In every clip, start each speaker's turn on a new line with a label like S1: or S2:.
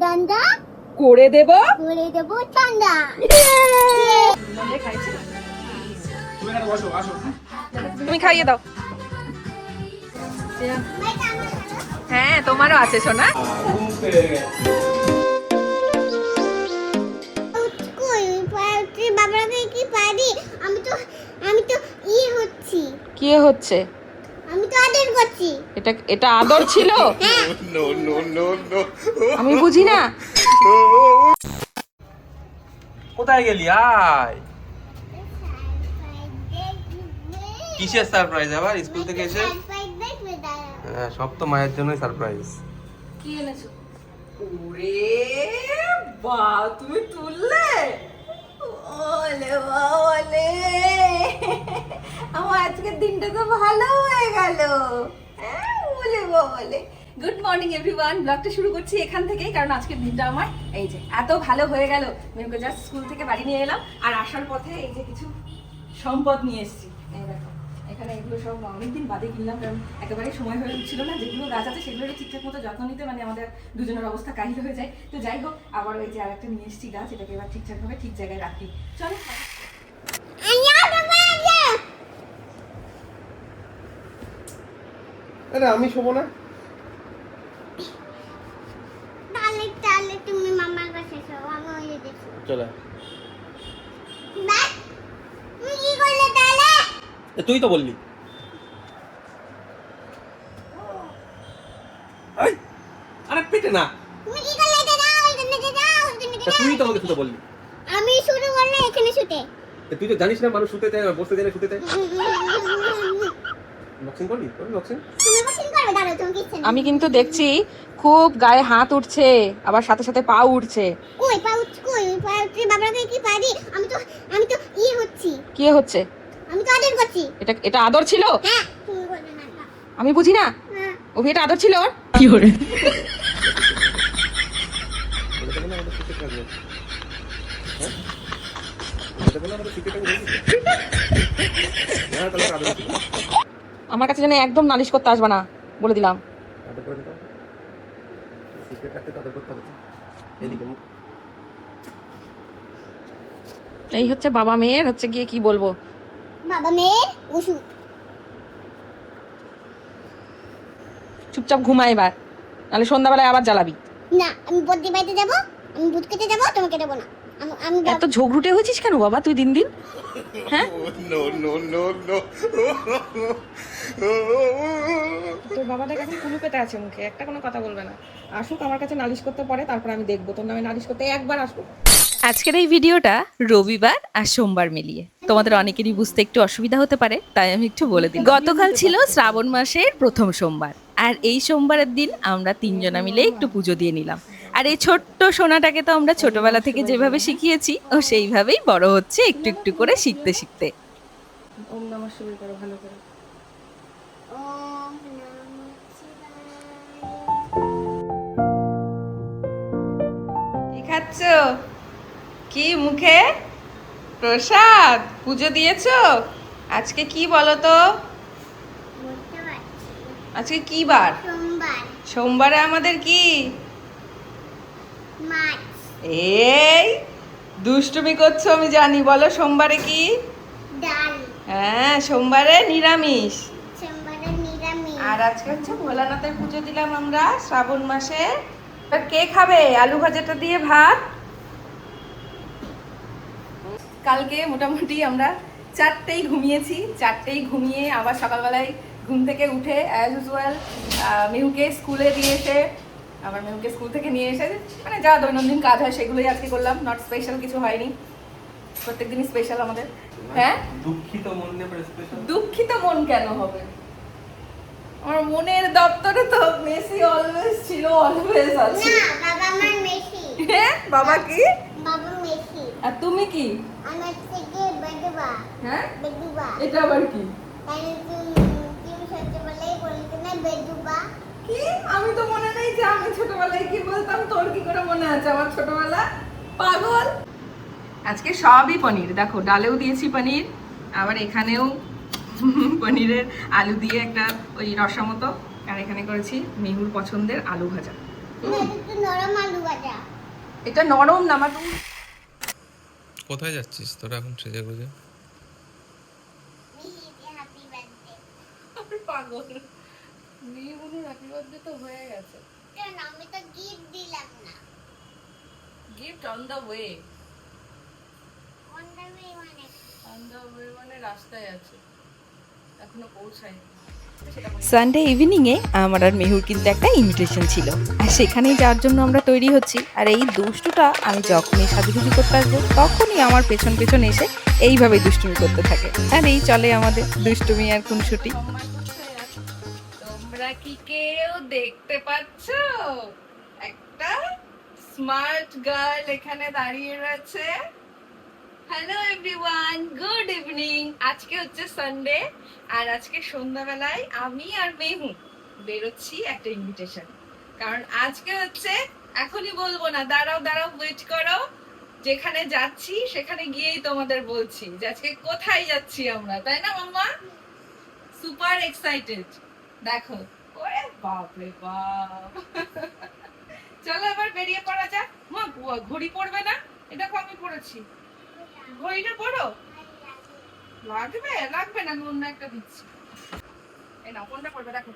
S1: দান্দা
S2: করে দেব
S1: ঠান্ডা।
S2: তুমি খাইয়ে দাও। হ্যাঁ তোমারও আছে সোনা।
S1: বাবাকে কি পারি? আমি তো হচ্ছি।
S2: কি হচ্ছে?
S1: আমি তো আদর করছি।
S2: এটা আদর ছিল? আমি বুঝি না।
S3: কোথায় গেলি? আয়। কিসের সারপ্রাইজ আবার স্কুল থেকে এসে? হ্যাঁ, সব তো মায়ের জন্যই সারপ্রাইজ।
S2: কি এনেছো? ওরে বাহ, তুমি তুললে? ওলে ওলে, আমার আজকের দিনটা তো ভালো হয়ে গেল। ওলে ওলে। Good morning everyone. ব্লগটা শুরু করছি এখান থেকেই, কারণ আজকের দিনটা আমার এই যে এত ভালো হয়ে গেল। মেয়েকে জাস্ট স্কুল থেকে বাড়ি নিয়ে এলাম, আর আসার পথে এই যে কিছু সম্পদ নিয়ে এসেছি। এই দেখো, এখানে এগুলো সব অনেকদিন বাদে কিনলাম, কারণ একেবারে সময় হয়ে উঠছিল না। যেগুলো গাছ আছে সেগুলোর ঠিকঠাক মতো যত্ন নিতে মানে আমাদের দুজনের অবস্থা কাহিল হয়ে যায়। তো যাই হোক, আবার ওই যে আরেকটা নিয়ে এসেছি গাছ, এটাকে এবার ঠিকঠাকভাবে ঠিক জায়গায় রাখি। চলো।
S3: আরে আমি শোবো না।
S1: তাহলে তুমি মামার কাছে শোও, আমি ওই যে দেখি।
S3: চলে।
S1: বাস, তুমি কি করলে তাহলে?
S3: তুই তো বললি। আরে পেটে না।
S1: তুমি কি করলে? এটা দাও, এখানে দাও,
S3: তুই তো আমাকে শুতে বললি।
S1: আমি শুরু করলে এখানে শুতে।
S3: তুই তো জানিস না মানুষ শুতে চায়, বসতে চায় না, শুতে চায়। বক্সিং করবি? বক্সিং?
S1: তুমি বসিং করবে, দাঁড়াও, তুমি কিচ্ছু না।
S2: আমি কিন্তু দেখছি খুব গায়ে হাত উঠছে, আবার সাথে সাথে পা উঠছে।
S1: কই পাউচ, কই পাউচ? বাবাকে কি পারি? আমি তো হচ্ছি।
S2: কি হচ্ছে?
S1: আমি তো আদর করছি।
S2: এটা আদর ছিল?
S1: হ্যাঁ, তুমি বলবে না না।
S2: আমি বুঝি না।
S1: হ্যাঁ।
S2: অভি, এটা আদর ছিল ওর? কি করে? আমার কাছে যেন একদম নালিশ করতে আসবে না, বলে দিলাম। এই হচ্ছে বাবা মেয়ের হচ্ছে গিয়ে কি বলবো,
S1: বাবা মেয়ের ওষুধ।
S2: চুপচাপ ঘুমা এবার, নাহলে সন্ধ্যাবেলায় আবার জ্বালাবি।
S1: না, আমি বদ্রি বাইতে যাব, আমি ভূত কেটে যাব, তোমাকে দেব না। আমি
S2: এত ঝগড়ুটে হয়েছিস কেন বাবা তুই দিন দিন? হ্যাঁ, তোর বাবা দেখ এখন কুলু পেতে আছে মুখে, একটা কোনো কথা বলবে না। আসুক আমার কাছে নালিশ করতে পারে, তারপর আমি দেখবো। তোর নামে নালিশ করতে একবার আসুক।
S4: আজকের এই ভিডিওটা রবিবার আর সোমবার মিলিয়ে, তোমাদের অনেকেরই বুঝতে একটু অসুবিধা হতে পারে, তাই আমি একটু বলে দিই। গতকাল ছিল শ্রাবণ মাসের প্রথম সোমবার, আর এই সোমবারের দিন আমরা তিনজনা মিলে একটু পুজো দিয়ে নিলাম। আর এই ছোট্ট সোনাটাকে তো আমরা ছোটবেলা থেকে যেভাবে শিখিয়েছি, ও সেইভাবেই বড় হচ্ছে, একটু একটু করে শিখতে শিখতে।
S2: ওম নমঃ শিবায় করো ভালো করে।
S1: ওম নমঃ শিবায়।
S2: কি খাচ্ছ? কি মুখে? প্রসাদ? পুজো দিয়েছো? আজকে কি বলো তো?
S1: বলতে পারছি না।
S2: আজকে কি বার?
S1: সোমবার।
S2: সোমবারে আমাদের কি?
S1: মাছ।
S2: এই দুষ্টুমি করছো আমি জানি, বলো সোমবারে কি?
S1: ডাল।
S2: হ্যাঁ, সোমবারে নিরামিষ।
S1: সোমবারে নিরামিষ।
S2: আর আজকে হচ্ছে ভোলানাথের পুজো দিলাম আমরা শ্রাবণ মাসে। এবার কে খাবে আলু ভাজাটা দিয়ে ভাত? কালকে মোটামুটি আমরা 4টেই ঘুমিয়েছি, 4টেই ঘুমিয়ে আবার সকালবেলায় ঘুম থেকে উঠে অ্যাজ ইউজুয়াল মেহুকে স্কুলে দিয়ে এসে, আবার মেহুকে স্কুল থেকে নিয়ে এসে মানে যা দৈনন্দিন কাজ হয় সেগুলোই আজকে করলাম। নট স্পেশাল কিছু হয়নি, প্রত্যেকদিনই স্পেশাল আমাদের। হ্যাঁ,
S3: দুঃখিত মন নিয়ে স্পেশাল।
S2: দুঃখিত মন কেন হবে? আমার মনের দপ্তরে তো মেসি অলওয়েজ ছিল, অলওয়েজ আছে।
S1: না, বাবা আমার মেসি।
S2: হ্যাঁ, বাবা কি?
S1: বাবা মেসি।
S2: আর তুমি কি?
S1: আমার থেকে বেদুবা।
S2: হ্যাঁ,
S1: বেদুবা।
S2: এটা আবার কি?
S1: তাই তুমি ছোটবেলায় বলতে না বেদুবা?
S2: কি? আমি তো মনে নেই যে আমি ছোটবেলায় কি বলতাম, তোর কি করে মনে আছে আমার ছোটবেলা? পাগল। আজকে সবই পনির, দেখো ডালেও দিয়েছি পনির, আবার এখানেও পনিরের আলু দিয়ে একটা ওই রসা মতো, আর এখানে করেছি মেহুর পছন্দের আলু ভাজা।
S1: না, এটা তো নরম আলু ভাজা।
S2: এটা নরম না আমার
S3: কোথায় যাচ্ছিস তোরা এখন সেজে গুজে?
S1: মিহিকে হ্যাপি বার্থডে।
S2: পাগল মেয়েগুলো হ্যাপি বার্থডে তো হয়ে গেছে।
S1: কেন আমি তো গিফট দিলাম না।
S2: Gift on the way.
S1: On the way মানে
S2: অন দ্য ওয়ে মানে রাস্তায় আছে, এখনো পৌঁছায়নি।
S4: সানডে ইভিনিংয়ে আমার আর মেহুর কিন্তু একটা ইনভিটেশন ছিল, আর সেখানেই যাওয়ার জন্য আমরা তৈরি হচ্ছি। আর এই দুষ্টুটা আমি যখনই সাজুগুজু করতে আসবো তখনই আমার পেছন পেছন এসে এইভাবে দুষ্টুমি করতে থাকে। আর এই চলে আমাদের দুষ্টুমি আর খুনসুটি।
S2: তোমরা কি কেউ দেখতে পাচ্ছ একটা স্মার্ট গার্ল এখানে দাঁড়িয়ে রয়েছে? Hello everyone, good evening. আজকে হচ্ছে সানডে, আর আজকে সন্ধ্যাবেলায় আমি আর মেহু বেরোচ্ছি একটা ইনভিটেশন। কারণ আজকে হচ্ছে, এখনই বলবো না, দাঁড়াও দাঁড়াও, ওয়েট করো। যেখানে যাচ্ছি সেখানে গিয়েই তোমাদের বলছি যে আজকে কোথায় যাচ্ছি আমরা, তাই না মাম্মা? Super excited. দেখো, ওরে বাপ রে বাপ। চলো এবার বেরিয়ে পড়া যাক। মা ঘড়ি পড়বে না? এটা আমি পড়েছি। ঘড়িটা পড়ো। লাগবে লাগবে না, আমি অন্য একটা দিচ্ছি। এই নাও, কোনটা পড়বে দেখো,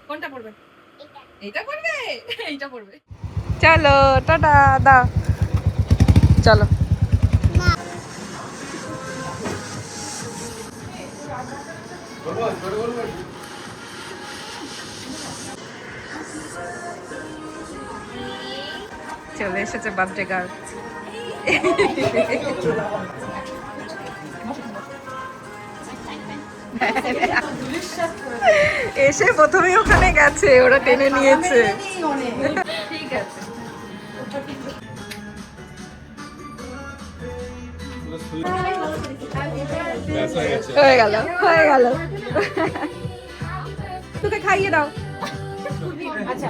S2: কোনটা পড়বে?
S1: এটা।
S2: এইটা পড়বে, এইটা পড়বে। চলো টাটা দাও, চলো। চলে এসেছে বার্থডে গার্ল। এসে প্রথমে ওখানে গেছে, ওরা টেনে নিয়েছে। ঠিক আছে, হয়ে গেল হয়ে গেল। তোকে খাইয়ে দাও। আচ্ছা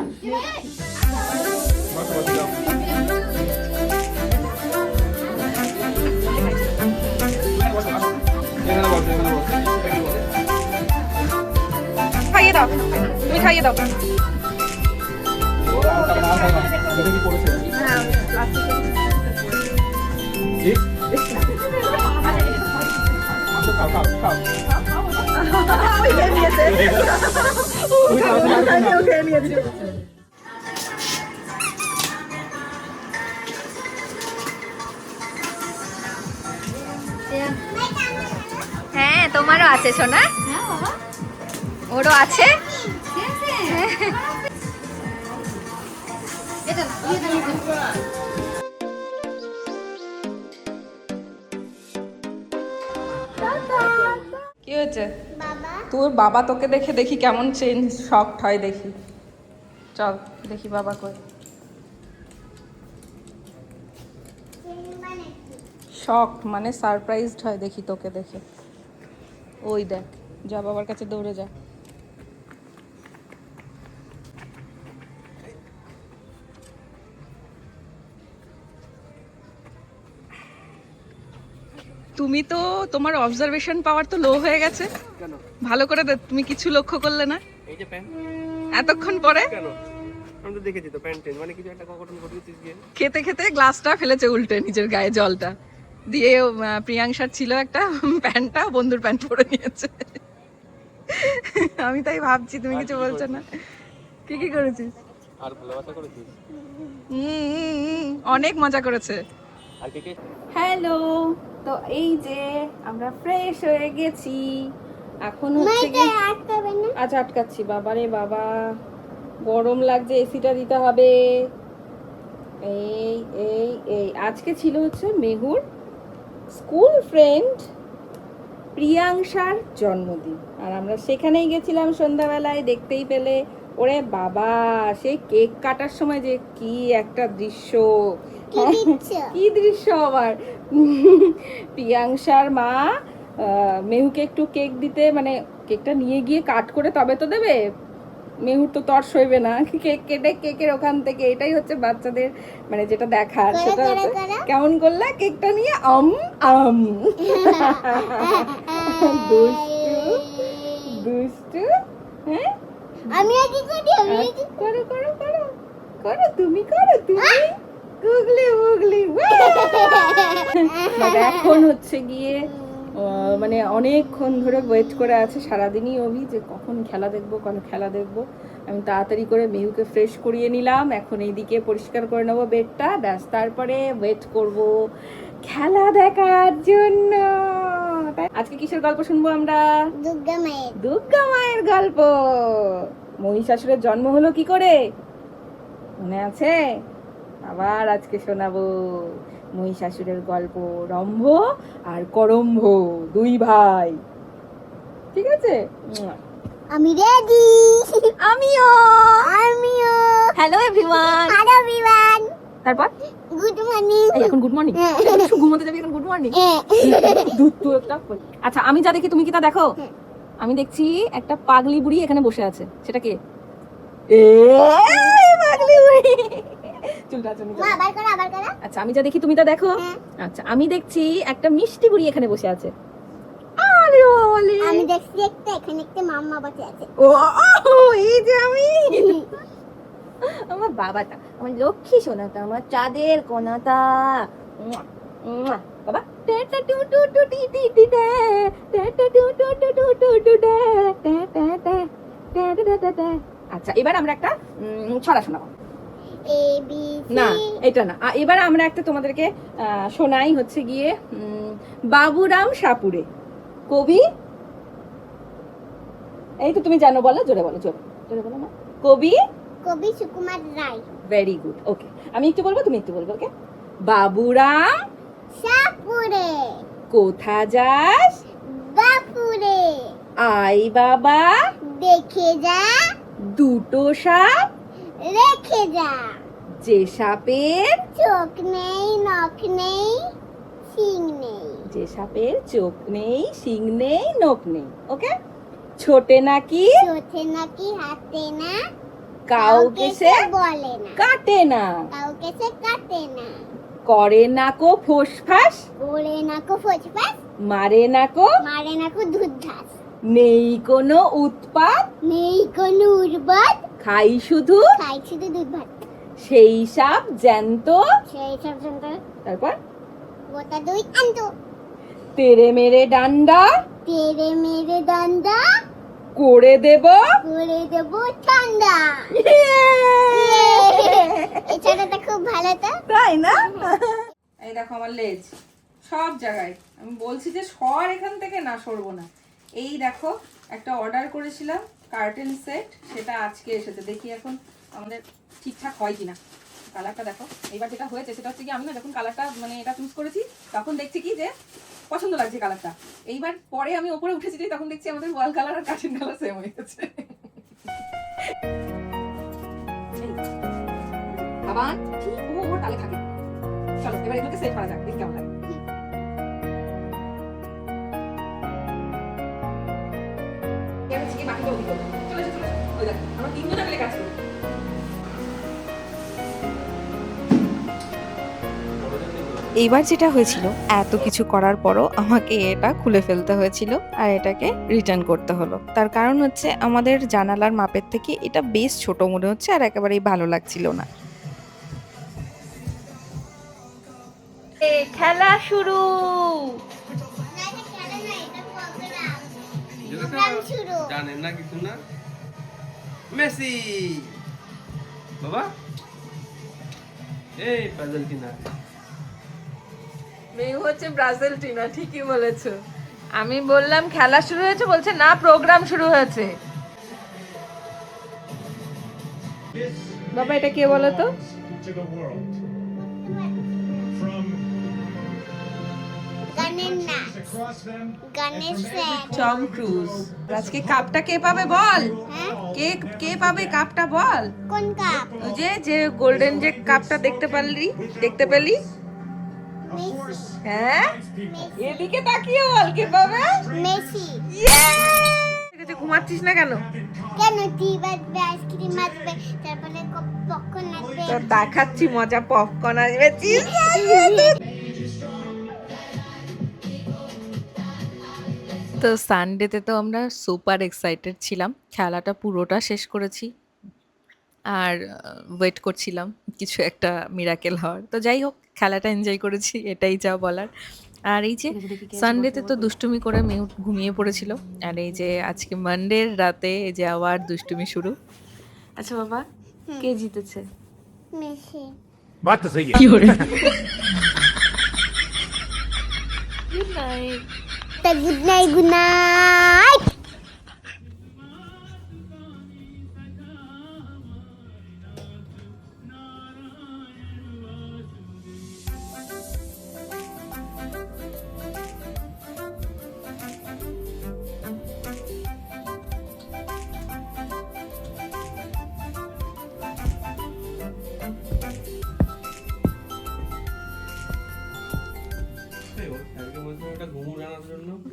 S2: খাইয়ে দাও, তুমি খাইয়ে দাও।
S5: হ্যাঁ তোমারও আছে সোনা, ওরও আছে।
S2: কি হয়েছে?
S1: বাবা
S2: তোর বাবা তোকে দেখে দেখি কেমন চেঞ্জ, শকড হয় দেখি। চল দেখি বাবা কই।
S1: মানে
S2: শকড মানে সারপ্রাইজড হয় দেখি তোকে দেখে। ওই দেখ, যা বাবার কাছে দৌড়ে যা। তুমি তো, তোমার অবজারভেশন পাওয়ার তো লো হয়ে গেছে।
S3: কেন?
S2: ভালো করে তুমি কিছু লক্ষ্য করলে না
S3: এই যে প্যান্ট
S2: এতক্ষণ পরে?
S3: কেন? আমি তো দেখেছি তো প্যান্ট চেঞ্জ, মানে কিছু একটা কখন ঘটিয়েছিস গিয়ে।
S2: খেতে খেতে গ্লাসটা ফেলেছে উল্টে নিজের গায়ে জলটা দিয়ে। প্রিয়াংশার ছিল একটা প্যান্টটা, বন্ধুর প্যান্ট পরে নিয়েছে। আমি তাই ভাবছি তুমি কিছু বলছো না। কি কি করেছিস?
S3: আর ভালোবাসা করেছিস?
S2: অনেক মজা করেছে।
S3: আর কে কে?
S2: হ্যালো, তো এই যে আমরা ফ্রেশ হয়ে গেছি, এখন হচ্ছে কি।
S1: আটকাবে না।
S2: আচ্ছা আটকাচ্ছি। বাবা রে বাবা, গরম লাগছে, এসিটা দিতে হবে। এই এই এই আজকে ছিল হচ্ছে মেহুর স্কুল ফ্রেন্ড প্রিয়াংশার জন্মদিন, আর আমরা সেখানেই গেছিলাম সন্ধ্যাবেলায়। দেখতেই পেলে, ওরে বাবা, সেই কেক কাটার সময় যে কি একটা দৃশ্য।
S1: কি দিচ্ছ?
S2: কি দৃশ্য আবার। প্রিয়াংশার মা মেহুকে একটু কেক দিতে, মানে কেকটা নিয়ে গিয়ে কাট করে তবে তো দেবে। মেহুর তো তর সইবে না, কেক কেটে কেকের ওখান থেকে। এটাই হচ্ছে বাচ্চাদের মানে যেটা দেখার,
S1: করে,
S2: সেটা
S1: করে,
S2: হচ্ছে
S1: করে।
S2: কেমন করলে কেকটা নিয়ে আম আম। দুষ্টু দুষ্টু। হ্যাঁ
S1: আমি কি করি? আমি
S2: করো করো করো। করো তুমি গুগলি গুগলি এখন হচ্ছে গিয়ে মানে অনেকক্ষণ ধরে ওয়েট করে আছে সারাদিনই অভি যে কখন খেলা দেখবো আমি তাড়াতাড়ি করে মেহুকে ফ্রেশ করিয়ে নিলাম, এখন এইদিকে পরিষ্কার করে নেবো বেডটা, ব্যাস তারপরে ওয়েট করব খেলা দেখার জন্য। আজকে কিসের গল্প শুনবো আমরা? দুর্গা মায়ের গল্প। মহিষাসুরের জন্ম হলো কি করে মনে আছে? আবার আজকে শোনাবো মহিষাসুরের গল্প, রম্ভ আর করম্ভ দুই ভাই। ঠিক আছে,
S1: আমি রেডি।
S5: আমিও।
S2: Hello everyone. তারপর
S1: গুড মর্নিং।
S2: এই এখন গুড মর্নিং, ঘুমোতে যাবি এখন গুড মর্নিং? আচ্ছা আমি যা দেখি তুমি কি তা দেখো? আমি দেখছি একটা পাগলি বুড়ি এখানে বসে আছে, সেটা কে? পাগলি বুড়ি, চুলটা চুল। আচ্ছা আমি যা দেখি তুমি তা দেখো? আচ্ছা আমি দেখছি একটা মিষ্টি বুড়ি এখানে বসে আছে। আরে ওলে,
S1: আমি দেখছি এখানে একটা মাম্মা বসে আছে।
S2: ও এই যে আমি, আমার বাবাটা, আমার লক্ষ্মী সোনাটা, আমার চাঁদের কোনাটা বাবা। আচ্ছা এবার আমরা একটা ছড়া শোনাবো। না এটা না, এবার আমরা একটা তোমাদেরকে শোনাই হচ্ছে গিয়ে বাবুরাম সাপুরে। কবি, এই তো তুমি জানো, বলো জোরে বলো, জোরে বলো না। কবি
S1: সুকুমার রায়।
S2: ভেরি গুড, ওকে। আমি একটু বলবো তুমি একটু বলবো, ওকে? বাবুরাম
S1: সাপুরে।
S2: কোথা যাস?
S1: বাপুরে।
S2: আই বাবা
S1: দেখে যা,
S2: দুটো সাপ
S1: রেখে যা।
S2: যে সাপের
S1: চোখ নেই, নখ নেই, শিং নেই।
S2: যে সাপের চোখ নেই, শিং নেই, নখ নেই। ওকে? ছোটে নাকি
S1: চোখে নাকি হাতে না,
S2: কাউকে সে
S1: বলে না,
S2: কাটে না,
S1: কাউকে সে কাটে না,
S2: করে না কো ফোসফাস,
S1: করে না কো ফোসফাস,
S2: মারে না কো
S1: দুধ ঘাস,
S2: নেই কোনো উৎপাত,
S1: নেই কোনো উর্বর,
S2: খাই শুধু
S1: দুধ ভাত।
S2: সেই সাপ জ্যান্ত,
S1: সেই সব সুন্দর
S2: তারপর
S1: গোটা দুই আনতো,
S2: তেরে মেরে ডান্ডা
S1: তেরে মেরে ডান্ডা,
S2: করে দেব
S1: ঠান্ডা। এছাড়াটা খুব ভালো তো,
S2: তাই না? এই দেখো আমার লেজ সব জায়গায়, আমি বলছি যে সর এখান থেকে, না সরবো না। এই দেখো একটা অর্ডার করেছিলাম কার্টেন সেট, সেটা আজকে এসেছে, দেখি এখন আমাদের ঠিকঠাক হয় কিনা। কালারটা দেখো, এইবার যেটা হয়েছে সেটা হচ্ছে কি, আমি না যখন কালারটা মানে এটা চুজ করেছি তখন দেখছি কি যে পছন্দ লাগছে কালারটা। এইবার পরে আমি ওপরে উঠেছি যে তখন দেখছি আমাদের ওয়াল কালার আর কার্টেন কালার সেম হয়ে গেছে। আবার ঠিক ওর তালে থাকে। চলো এবার এগুলোকে সেট করা যাক, দেখি কেমন লাগে।
S4: এইবার যেটা হয়েছিল, এত কিছু করার পরও আমাকে এটা খুলে ফেলতে হয়েছিল আর এটাকে রিটার্ন করতে হলো। তার কারণ হচ্ছে আমাদের জানালার মাপের থেকে এটা বেশ ছোট মনে হচ্ছে আর একেবারেই ভালো লাগছিল না।
S5: খেলা শুরু।
S3: জানেন না কিছু না? মেসি বাবা, এই পাজেলটিনা
S4: মেয়ে হচ্ছে ব্রাজিল টিনা, ঠিকই বলেছো। আমি বললাম খেলা শুরু হয়েছে, বলছে না প্রোগ্রাম শুরু হয়েছে।
S2: বাবা এটা কে বলো তো? Tom Cruise. আজকে কাপটা কে পাবে বল? কে পাবে কাপটা বল?
S1: কোন কাপ?
S2: ওই যে গোল্ডেন যে কাপটা দেখতে পেলি? হ্যাঁ, এদিকে তাকিয়ে বল কে পাবে?
S1: মেসি।
S2: ঘুমাচ্ছিস না কেন?
S1: টিভি আসবে, আইসক্রিম আসবে, তারপরে পপকর্ন আসবে।
S2: তো দেখাচ্ছি মজা, পপকর্ন আসবে, চিপস
S4: তো সানডেতে তো আমরা সুপার এক্সাইটেড ছিলাম, খেলাটা পুরোটা শেষ করেছি। আর ওয়েট করছিলাম কিছু একটা মিরাকেল হওয়ার। তো যাই হোক, খেলাটা এনজয় করেছি, এটাই যা বলার। আর এই যে সানডেতে তো দুষ্টুমি করে মেয়ে ঘুমিয়ে পড়েছিল, আর এই যে আজকে মানডের রাতে এই যে আবার দুষ্টুমি শুরু। আচ্ছা বাবা, কে জিতেছে?
S1: মেশি
S6: बात तो सही है।
S4: Good night.
S1: Good night good night